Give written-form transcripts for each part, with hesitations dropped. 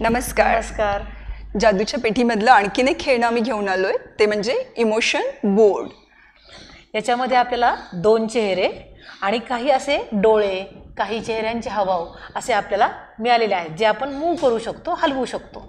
नमस्कार. नमस्कार. जादूच्या पेठीमधलं आणखीन एक खेळणं आम्ही घेऊन आलोय, ते म्हणजे इमोशन बोर्ड. याच्यामध्ये आपल्याला 2 चेहरे आणि काही असे डोळे, काही चेहऱ्यांचे हावभाव असे आपल्याला मिळालेले आहेत, जे आपण मूव्ह करू शकतो, हलवू शकतो.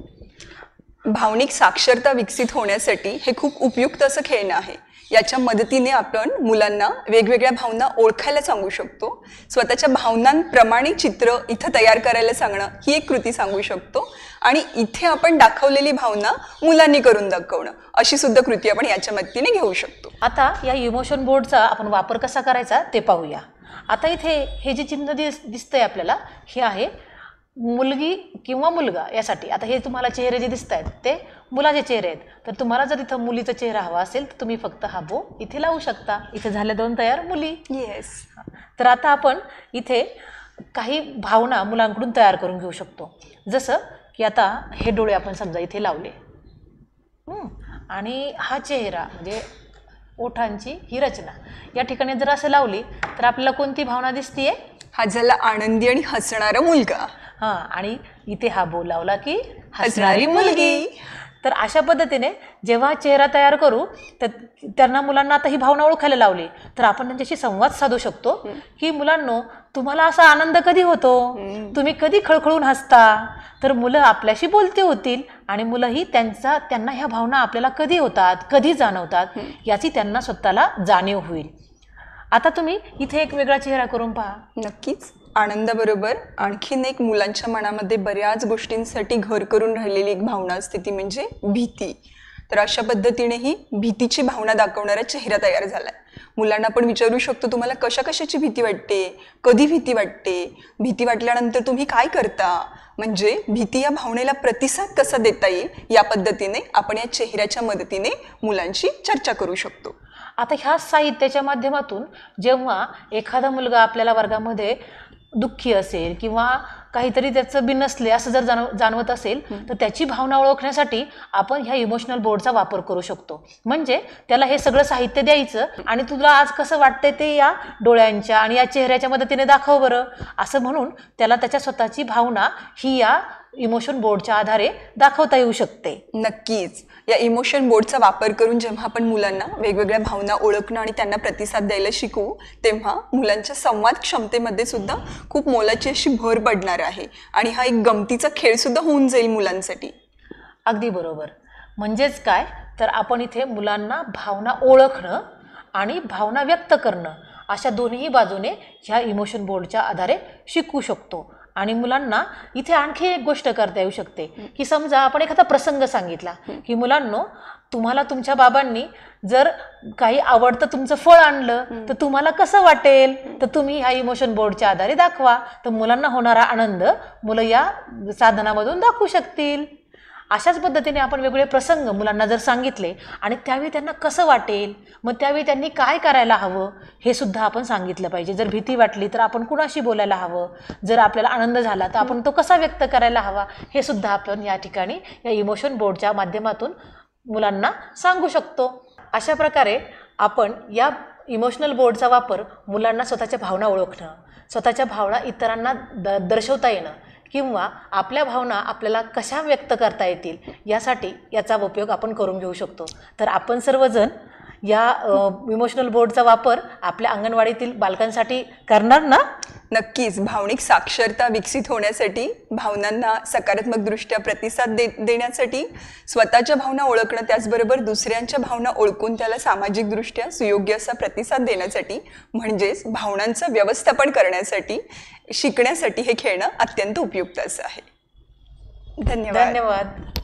भावनिक साक्षरता विकसित होण्यासाठी हे खूप उपयुक्त असं खेळणं आहे. याच्या मदतीने आपण मुलांना वेगवेगळ्या भावना ओळखायला सांगू शकतो. स्वतःच्या भावनांप्रमाणे चित्र इथं तयार करायला सांगणं ही एक कृती सांगू शकतो. आणि इथे आपण दाखवलेली भावना मुलांनी करून दाखवणं अशी सुद्धा कृती आपण याच्या मदतीने घेऊ शकतो. आता या इमोशन बोर्डचा आपण वापर कसा करायचा ते पाहूया. आता इथे हे जे चिन्ह दिसतंय आपल्याला, हे आहे मुलगी किंवा मुलगा यासाठी. आता हे तुम्हाला चेहरे जे दिसत आहेत ते मुलाचे चेहरे आहेत. तर तुम्हाला जर इथं मुलीचा चेहरा हवा असेल तर तुम्ही फक्त हा बो इथे लावू शकता. इथे झाल्या 2 तयार मुली. येस. तर आता आपण इथे काही भावना मुलांकडून तयार करून घेऊ शकतो. जसं की आता हे डोळे आपण समजा इथे लावले आणि हा चेहरा म्हणजे ओठांची ही रचना या ठिकाणी जर असं लावली तर आपल्याला कोणती भावना दिसतीये? हा झाला आनंदी आणि हसणारा मुलगा. हां, आणि इथे हा बो लावला की हसणारी मुलगी. तर अशा पद्धतीने जेव्हा चेहरा तयार करू तर त्यांना मुलांना आता ही भावना ओळखायला लावली तर आपण त्यांच्याशी संवाद साधू शकतो की मुलांनो, तुम्हाला असा आनंद कधी होतो, तुम्ही कधी खळखळून हसता. तर मुलं आपल्याशी बोलते होतील आणि मुलंही त्यांना ह्या भावना आपल्याला कधी होतात, कधी जाणवतात याची त्यांना स्वतःला जाणीव होईल. आता तुम्ही इथे एक वेगळा चेहरा करून पहा. नक्कीच. आनंदाबरोबर आणखीन एक मुलांच्या मनामध्ये बऱ्याच गोष्टींसाठी घर करून राहिलेली एक भावना असते, ती म्हणजे भीती. तर अशा पद्धतीने ही भीतीची भावना दाखवणारा चेहरा तयार झालाय. मुलांना आपण विचारू शकतो, तुम्हाला कशा कशाची भीती वाटते, कधी भीती वाटते, भीती वाटल्यानंतर तुम्ही काय करता. म्हणजे भीती या भावनेला प्रतिसाद कसा देता येईल या पद्धतीने आपण या चेहऱ्याच्या मदतीने मुलांशी चर्चा करू शकतो. आता ह्या साहित्याच्या माध्यमातून जेव्हा एखादा मुलगा आपल्याला वर्गामध्ये दुःखी असेल किंवा काहीतरी त्याचं बिनसले असं जर जाणवत असेल तर त्याची भावना ओळखण्यासाठी आपण ह्या इमोशनल बोर्डचा वापर करू शकतो. म्हणजे त्याला हे सगळं साहित्य द्यायचं आणि तुला आज कसं वाटतंय ते या डोळ्यांच्या आणि या चेहऱ्याच्या मदतीने दाखव बरं, असं म्हणून त्याला त्याच्या स्वतःची भावना ही या इमोशन बोर्डच्या आधारे दाखवता येऊ शकते. नक्कीच. या इमोशन बोर्डचा वापर करून जेव्हा आपण मुलांना वेगवेगळ्या भावना ओळखणं आणि त्यांना प्रतिसाद द्यायला शिकवू तेव्हा मुलांच्या संवाद क्षमतेमध्ये सुद्धा खूप मोलाची अशी भर पडणार आहे आणि हा एक गमतीचा खेळ सुद्धा होऊन जाईल मुलांसाठी. अगदी बरोबर. म्हणजेच काय तर आपण इथे मुलांना भावना ओळखणं आणि भावना व्यक्त करणं अशा दोन्ही बाजूने ह्या इमोशन बोर्डच्या आधारे शिकू शकतो. आणि मुलांना इथे आणखी एक गोष्ट करता येऊ शकते की समजा आपण एखादा प्रसंग सांगितला की मुलांनो, तुम्हाला तुमच्या बाबांनी जर काही आवडतं तुमचं फळ आणलं तर तुम्हाला कसं वाटेल, तर तुम्ही ह्या इमोशन बोर्डच्या आधारे दाखवा. तर मुलांना होणारा आनंद मुलं या साधनामधून दाखवू शकतील. अशाच पद्धतीने आपण वेगवेगळे प्रसंग मुलांना जर सांगितले आणि त्यावेळी त्यांना कसं वाटेल, मग त्यावेळी त्यांनी काय करायला हवं हे सुद्धा आपण सांगितलं पाहिजे. जर भीती वाटली तर आपण कुणाशी बोलायला हवं, जर आपल्याला आनंद झाला तर आपण तो कसा व्यक्त करायला हवा हे सुद्धा आपण या ठिकाणी या इमोशन बोर्डच्या माध्यमातून मुलांना सांगू शकतो. अशा प्रकारे आपण या इमोशनल बोर्डचा वापर मुलांना स्वतःच्या भावना ओळखणं, स्वतःच्या भावना इतरांना दर्शवता येणं किंवा आपल्या भावना आपल्याला कशा व्यक्त करता येतील यासाठी याचा उपयोग आपण करून घेऊ शकतो. तर आपण सर्वजण या इमोशनल बोर्डचा वापर आपल्या अंगणवाडीतील बालकांसाठी करणार ना? नक्कीच. भावनिक साक्षरता विकसित होण्यासाठी, भावनांना सकारात्मकदृष्ट्या प्रतिसाद देण्यासाठी, स्वतःच्या भावना ओळखणं त्याचबरोबर दुसऱ्यांच्या भावना ओळखून त्याला सामाजिकदृष्ट्या सुयोग्य असा प्रतिसाद देण्यासाठी म्हणजेच भावनांचं व्यवस्थापन करण्यासाठी शिकण्यासाठी हे खेळणं अत्यंत उपयुक्त असं आहे. धन्यवाद. धन्यवाद.